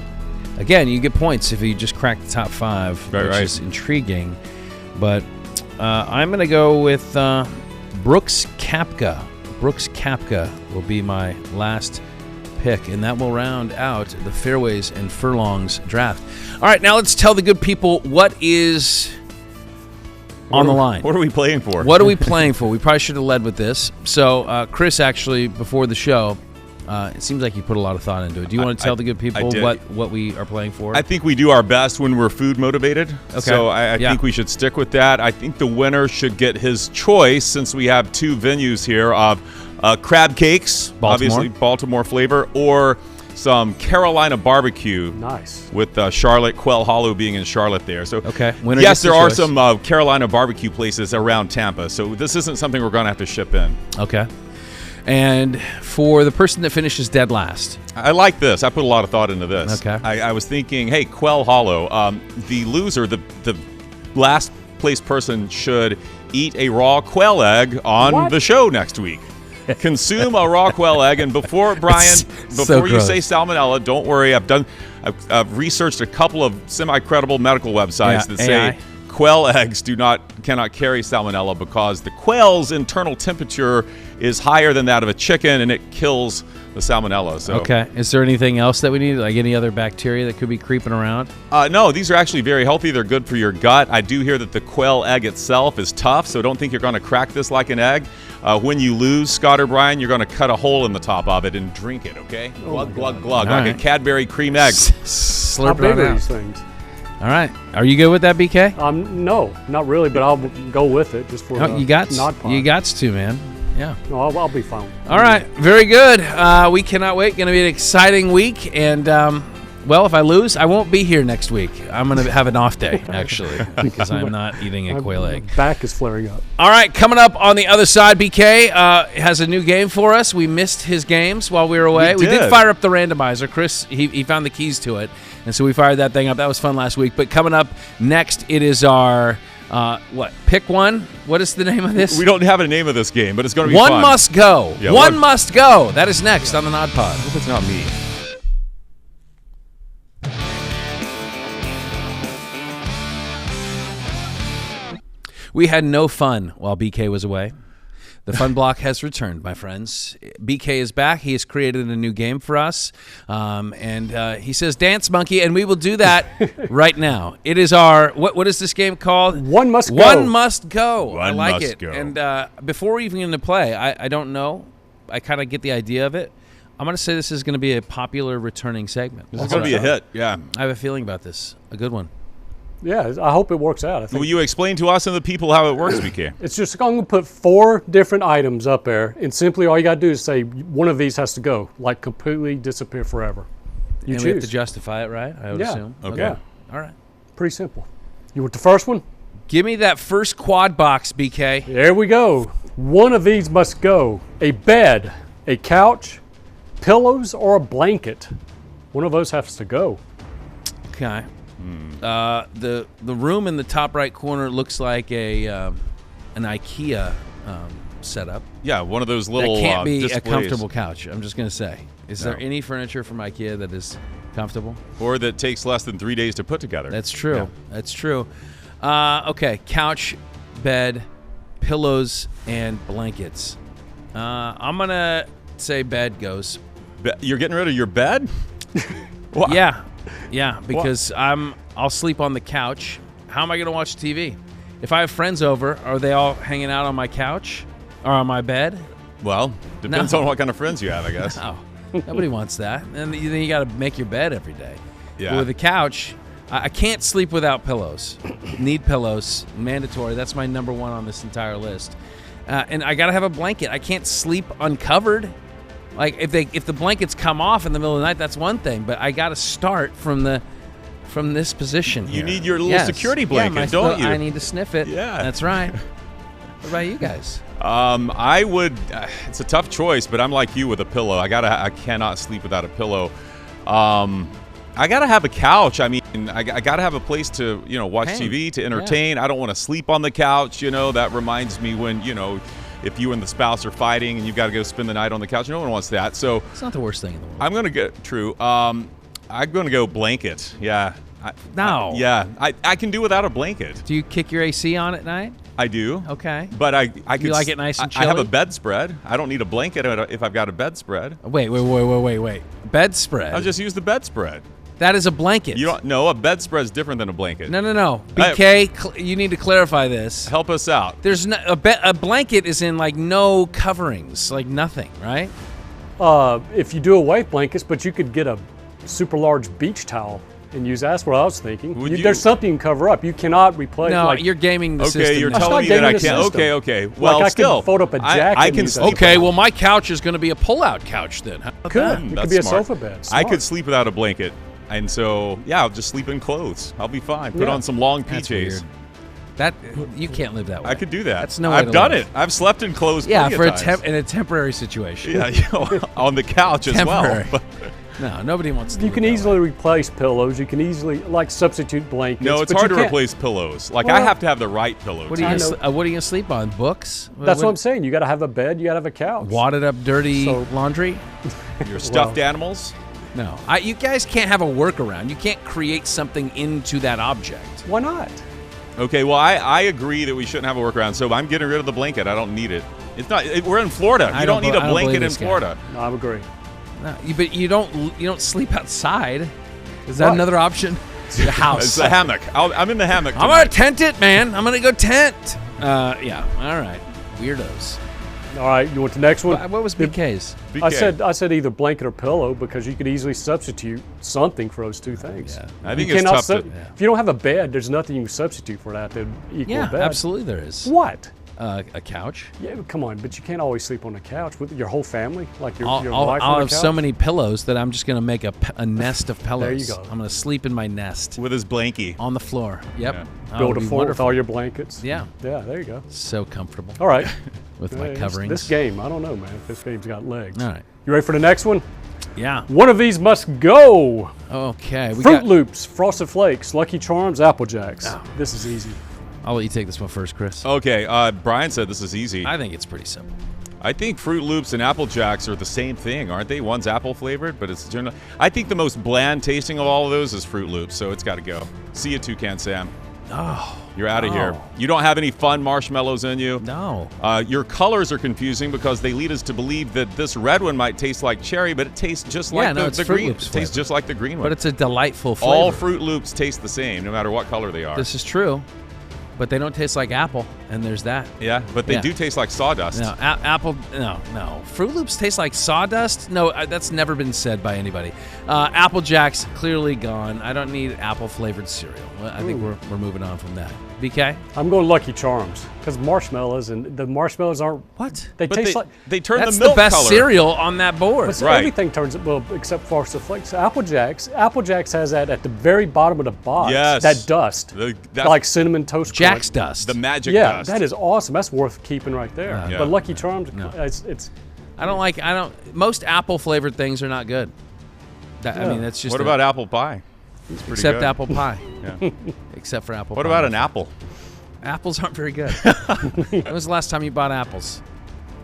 Again, you get points if you just crack the top 5, which is intriguing. But I'm going to go with Brooks Koepka. Brooks Koepka will be my last pick, and that will round out the Fairways and Furlongs draft. All right, now let's tell the good people what is on the line. What are we playing for? What are we playing for? We probably should have led with this. So Chris, actually, before the show, it seems like you put a lot of thought into it. Do you want to tell the good people what we are playing for? I think we do our best when we're food motivated. Okay. So I think we should stick with that. I think the winner should get his choice, since we have 2 venues here of crab cakes, Baltimore. Obviously Baltimore flavor, or some Carolina barbecue. Nice. With Charlotte, Quail Hollow being in Charlotte there. So winner yes, there are some Carolina barbecue places around Tampa. So this isn't something we're going to have to ship in. Okay. And for the person that finishes dead last. I like this. I put a lot of thought into this. Okay. I was thinking, hey, Quail Hollow, the loser, the last place person should eat a raw quail egg on the show next week. Consume a raw quail egg, and before Brian, before you say salmonella, don't worry. I've researched a couple of semi-credible medical websites that say quail eggs cannot carry salmonella because the quail's internal temperature is higher than that of a chicken, and it kills the salmonella. So. Okay. Is there anything else that we need, like any other bacteria that could be creeping around? No, these are actually very healthy. They're good for your gut. I do hear that the quail egg itself is tough, so don't think you're going to crack this like an egg. When you lose, Scott or Brian, you're going to cut a hole in the top of it and drink it, okay? Glug, glug, glug, like a Cadbury cream egg. Slurp How big it are out. these things? All right. Are you good with that, BK? No, not really, but I'll go with it just for you got NODPOD. You got to, man. Yeah. No, I'll be fine. All right. Very good. We cannot wait. Going to be an exciting week. And, well, if I lose, I won't be here next week. I'm going to have an off day, actually, because I'm not eating a quail egg. My back is flaring up. All right. Coming up on the other side, BK has a new game for us. We missed his games while we were away. We did fire up the randomizer. Chris, he found the keys to it. And so we fired that thing up. That was fun last week. But coming up next, it is our... Pick one? What is the name of this? We don't have a name of this game, but it's going to be fun. One Must Go. Yeah, one must go. That is next on the NODPOD. I hope it's not me. We had no fun while BK was away. The fun block has returned, my friends. BK is back. He has created a new game for us. And he says, Dance Monkey, and we will do that right now. It is our, what is this game called? One Must Go. One Must Go. I like must it. go. And before we even get into play, I don't know. I kind of get the idea of it. I'm going to say this is going to be a popular returning segment. This is going to be a hit, yeah. I have a feeling about this. A good one. Yeah, I hope it works out. I think. Will you explain to us and the people how it works, BK? It's just I'm going to put 4 different items up there, and simply all you got to do is say one of these has to go, like completely disappear forever. You choose. We have to justify it, right? I would assume. Okay. Yeah. All right. Pretty simple. You want the first one? Give me that first quad box, BK. There we go. One of these must go. A bed, a couch, pillows, or a blanket. One of those has to go. Okay. The room in the top right corner looks like an IKEA setup. Yeah, one of those little That can't be displays. a comfortable couch. I'm just going to say. Is there any furniture from IKEA that is comfortable? Or that takes less than 3 days to put together. That's true. Yeah. That's true. Okay, couch, bed, pillows, and blankets. I'm going to say bed goes. You're getting rid of your bed? What? Yeah, because I'll sleep on the couch. How am I going to watch TV? If I have friends over, are they all hanging out on my couch or on my bed? Well, depends on what kind of friends you have, I guess. No, nobody wants that. And then you got to make your bed every day. Yeah. But with a couch, I can't sleep without pillows. Need pillows, mandatory. That's my number one on this entire list. And I got to have a blanket. I can't sleep uncovered. Like if the blankets come off in the middle of the night, that's one thing. But I got to start from this position. You need your little security blanket, don't you? I need to sniff it. Yeah, that's right. What about you guys? I would. It's a tough choice, but I'm like you with a pillow. I cannot sleep without a pillow. I gotta have a couch. I mean, I gotta have a place to watch TV, to entertain. Yeah. I don't want to sleep on the couch. That reminds me when if you and the spouse are fighting and you've got to go spend the night on the couch. No one wants that. So it's not the worst thing in the world. I'm gonna go I'm gonna go blanket. Yeah. I can do without a blanket. Do you kick your AC on at night? I do. Okay. But I could. You like it nice and chilly? I have a bedspread. I don't need a blanket if I've got a bedspread. Wait. Bedspread? I'll just use the bedspread. That is a blanket. You don't know a bedspread's different than a blanket. No. BK, you need to clarify this. Help us out. There's a blanket is in like no coverings, like nothing, right? If you do a white blankets, but you could get a super large beach towel and use. That's what I was thinking. There's something you can cover up. You cannot replace. No, you're gaming the system. Okay, you're telling me that I can't. Okay. Well, I still, can fold up a jacket. I can sleep. Okay, well, my couch is going to be a pull-out couch then. How about that? It could be a sofa bed. I could sleep without a blanket, and so I'll just sleep in clothes. I'll be fine. Put on some long PJs. That you can't live that way. I could do that. That's no way I've to done live. it. I've slept in clothes. Yeah, for in a temporary situation. Yeah, on the couch as well. No, nobody wants to. You can easily replace pillows. You can easily substitute blankets. No, it's hard to replace pillows. I have to have the right pillow. What are you going to sleep on? Books? That's what I'm saying. You got to have a bed. You got to have a couch. Wadded up, dirty laundry. Your stuffed animals. No, you guys can't have a workaround. You can't create something into that object. Why not? Okay, well, I agree that we shouldn't have a workaround. So I'm getting rid of the blanket. I don't need it. It's not. We're in Florida. You don't need a blanket in Florida. No, I agree. No, but you don't sleep outside. Is that another option? It's your house. It's a hammock. I'm in the hammock tonight. I'm gonna tent it, man. I'm gonna go tent. Yeah. All right. Weirdos. All right. You want the next one? What was BK's? BK. I said either blanket or pillow because you could easily substitute something for those two things. Yeah. I think it's tough. If you don't have a bed, there's nothing you can substitute for that to equal a bed. Yeah, absolutely there is. What? A couch. Yeah, come on, but you can't always sleep on a couch with your whole family, like your wife I'll on the have couch. so many pillows that I'm just going to make a nest of pillows. There you go. I'm going to sleep in my nest. With his blankie. On the floor. Yep. Yeah. Build a fort with all your blankets. Yeah. Yeah, there you go. So comfortable. All right. With my coverings. This game, I don't know, man. If this game's got legs. All right. You ready for the next one? Yeah. One of these must go. Okay. Fruit Loops, Frosted Flakes, Lucky Charms, Apple Jacks. Oh. This is easy. I'll let you take this one first, Chris. Okay, Brian said this is easy. I think it's pretty simple. I think Fruit Loops and Apple Jacks are the same thing, aren't they? One's apple flavored, but it's general. I think the most bland tasting of all of those is Fruit Loops, so it's got to go. See you, Toucan Sam. Oh, you're out of here. You don't have any fun marshmallows in you. No. Your colors are confusing because they lead us to believe that this red one might taste like cherry, but it tastes just like the green. It tastes just like the green one. But it's a delightful flavor. All Fruit Loops taste the same, no matter what color they are. This is true. But they don't taste like apple. And there's that. Yeah, but they do taste like sawdust. No, apple. No. Fruit Loops taste like sawdust. No, that's never been said by anybody. Apple Jacks clearly gone. I don't need apple flavored cereal. I think we're moving on from that. BK? I'm going Lucky Charms because marshmallows, and the marshmallows aren't. What? They taste like. They turn that's the milk the best color. cereal on that board. But everything turns except Frosted Flakes. Apple Jacks has that at the very bottom of the box. Yes. That dust. Like cinnamon toast. Jack's dust. The magic dust. Yeah, that is awesome. That's worth keeping right there. But Lucky Charms, it's. Most apple flavored things are not good. I mean, that's just. What about apple pie? Except good. apple pie. Yeah. Except for apple pie. What about an apple? Apples aren't very good. When was the last time you bought apples?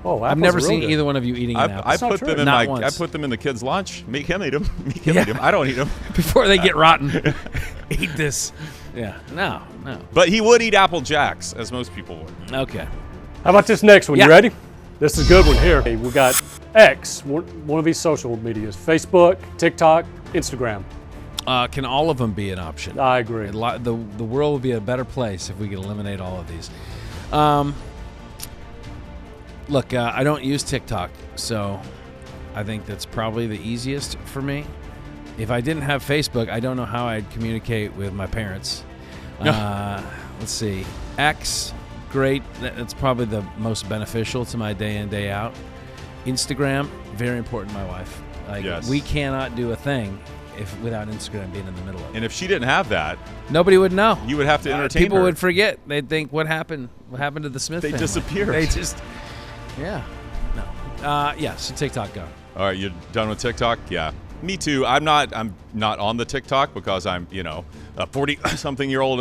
Oh, I've never seen either one of you eating an apple. I put them in the kids' lunch. Make him eat them. Eat them. I don't eat them. Before they get rotten. Eat this. Yeah. No. But he would eat Apple Jacks, as most people would. Okay. How about this next one? You ready? This is a good one here. Hey, we got X, one of these social medias: Facebook, TikTok, Instagram. Can all of them be an option? I agree. The world would be a better place if we could eliminate all of these. Look, I don't use TikTok, so I think that's probably the easiest for me. If I didn't have Facebook, I don't know how I'd communicate with my parents. Let's see. X, great. That's probably the most beneficial to my day in, day out. Instagram, very important to my wife. We cannot do a thing without Instagram being in the middle of it. And if she didn't have that, nobody would know. You would have to entertain people her. would forget. They'd think, what happened? What happened to the Smith family? They disappeared. They just, no. So TikTok gone. All right, you're done with TikTok? Yeah. Me too. I'm not on the TikTok because I'm, a 40-something-year-old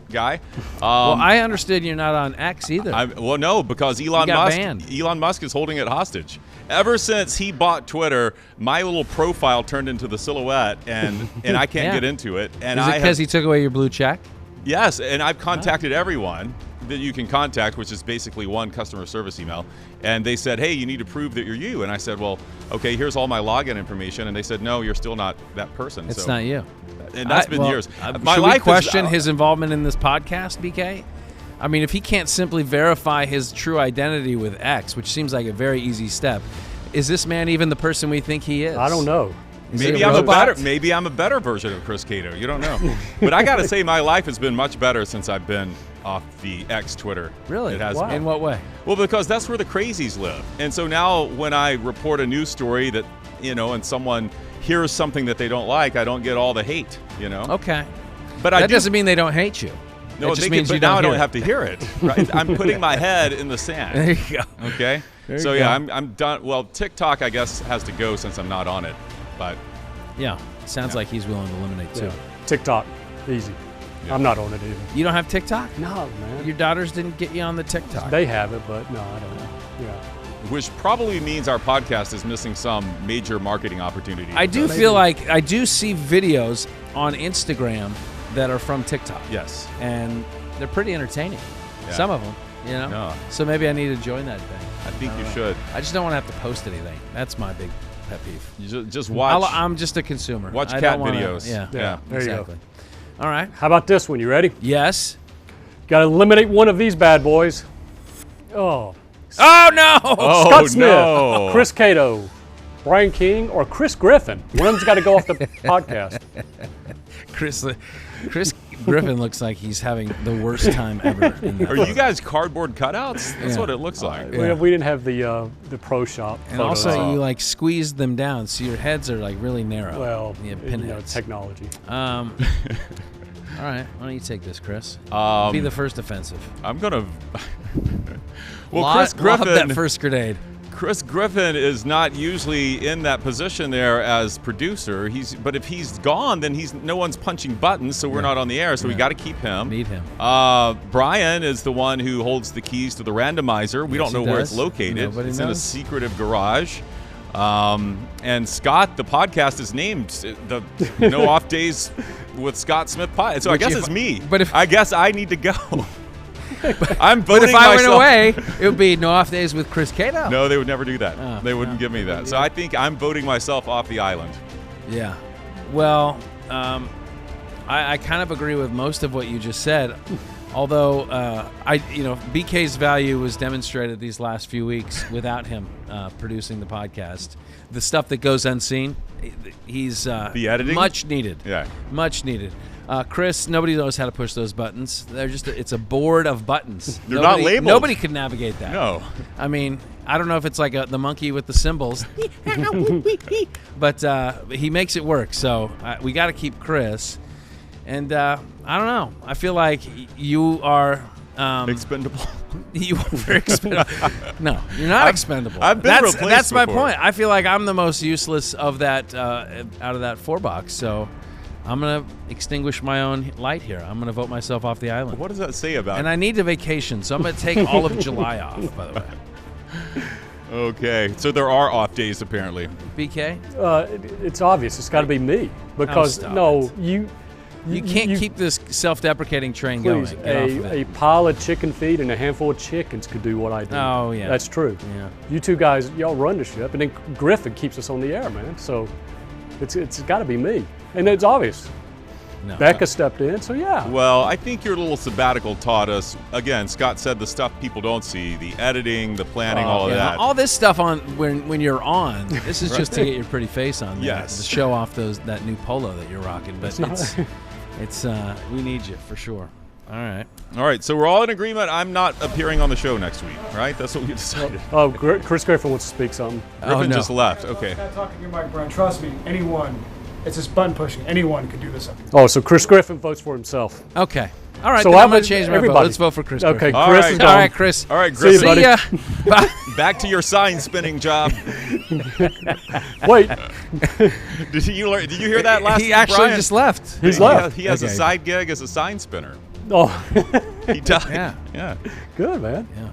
guy. Well, I understood you're not on X either. No, because Elon Musk is holding it hostage. Ever since he bought Twitter, my little profile turned into the silhouette, and I can't get into it. And is it because he took away your blue check? Yes, and I've contacted everyone that you can contact, which is basically one customer service email. And they said, hey, you need to prove that you're you. And I said, well, okay, here's all my login information. And they said, no, you're still not that person. It's not you. And that's been years. Should we question his involvement in this podcast, BK? I mean, if he can't simply verify his true identity with X, which seems like a very easy step, is this man even the person we think he is? I don't know. Maybe I'm a better version of Chris Cato. You don't know. But I got to say, my life has been much better since I've been off the X Twitter. Really? It has been. In what way? Well, because that's where the crazies live. And so now when I report a news story that, and someone hears something that they don't like, I don't get all the hate, Okay. But that doesn't mean they don't hate you. No, it just means now I don't have to hear it. Right? I'm putting my head in the sand. There you go. Okay? So yeah, I'm done. Well, TikTok, I guess, has to go since I'm not on it. But yeah, sounds like he's willing to eliminate too. TikTok, easy. Yeah. I'm not on it either. You don't have TikTok? No, man. Your daughters didn't get you on the TikTok. They have it, but no, I don't know. Yeah. Which probably means our podcast is missing some major marketing opportunity. I do feel like I do see videos on Instagram that are from TikTok. Yes. And they're pretty entertaining. Yeah. Some of them, No. So maybe I need to join that thing. I think you should. I just don't want to have to post anything. That's my big pet peeve. You just watch. I'm just a consumer. Watch cat videos. Yeah. There exactly. You go. All right. How about this one? You ready? Yes. Got to eliminate one of these bad boys. Oh no! Scott Smith, Chris Cato, Brian King, or Chris Griffin. One of them's got to go off the podcast. Chris Griffin looks like he's having the worst time ever. Are you guys cardboard cutouts? That's what it looks like. We didn't have the pro shop. And also, you squeezed them down, so your heads are really narrow. Well, pinheads. Technology. All right, why don't you take this, Chris? Be the first offensive. I'm gonna. Chris Griffin. Lob that first grenade. Chris Griffin is not usually in that position there as producer. But if he's gone, then no one's punching buttons, so we're not on the air. So we got to keep him. Need him. Brian is the one who holds the keys to the randomizer. We don't know where it's located. It's in a secretive garage. And Scott, the podcast is named the No Off Days with Scott Smith Pod. So I guess it's me. But I guess I need to go. I'm voting But if I went away, it would be No Off Days with Chris Cato. No, they would never do that. They wouldn't give me that. So I think I'm voting myself off the island. Yeah. Well, I kind of agree with most of what you just said. Although BK's value was demonstrated these last few weeks without him producing the podcast. The stuff that goes unseen, he's the editing, much needed. Yeah, much needed. Chris, nobody knows how to push those buttons. They're it's a board of buttons. They're not labeled. Nobody could navigate that. No. I mean, I don't know if it's like the monkey with the symbols, but he makes it work. So we got to keep Chris. And I don't know. I feel like you are expendable. You are very expendable. No, you're not expendable. I've been replaced That's my before. point. I feel like I'm the most useless of that out of that 4-box. So I'm gonna extinguish my own light here. I'm gonna vote myself off the island. What does that say about? And I need a vacation, so I'm gonna take all of July off. By the way. Okay, so there are off days apparently. BK? It's obvious. It's got to be me because You can't keep this self-deprecating train going. A pile of chicken feed and a handful of chickens could do what I do. Oh, yeah. That's true. Yeah. You two guys, y'all run the ship, and then Griffin keeps us on the air, man. So it's got to be me. And it's obvious. No. Becca stepped in, so yeah. Well, I think your little sabbatical taught us, again, Scott said the stuff people don't see, the editing, the planning, all of that. All this stuff on when you're on, this is just to get your pretty face on there. Yes. To show off that new polo that you're rocking. But it's we need you for sure. All right, so we're all in agreement. I'm not appearing on the show next week, right? That's what we decided. Oh, Chris Griffin wants to speak something. Griffin just left. Okay. Not talking to your mic, Brian. Trust me, anyone. It's just button pushing. Anyone could do this. Oh, so Chris Griffin votes for himself. Okay. All right, so then I'm going to change my vote. Let's vote for Chris Okay, Griffin. Chris is gone. All right, Chris. All right, Griffin. See you, buddy. Back to your sign spinning job. Wait. Did you hear that last He actually Brian? just left. He's left. He has a side gig as a sign spinner. Oh. He died. Yeah. Good, man. Yeah.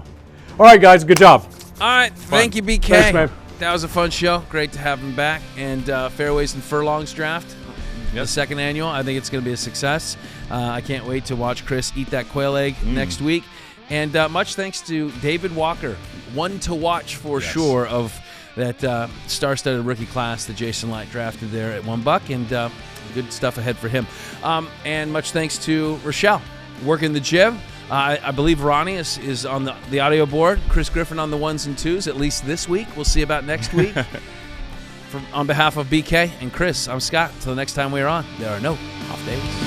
All right, guys. Good job. All right. Thank you, BK. Thanks, man. That was a fun show. Great to have him back. And Fairways and Furlongs draft. The second annual. I think it's going to be a success. I can't wait to watch Chris eat that quail egg next week. And much thanks to David Walker, one to watch for sure of that star-studded rookie class that Jason Light drafted there at $1, and good stuff ahead for him. And much thanks to Rochelle, working the jib. I believe Ronnie is on the audio board. Chris Griffin on the 1s and 2s, at least this week. We'll see about next week. On behalf of BK and Chris, I'm Scott. Until the next time we are on, there are no off days.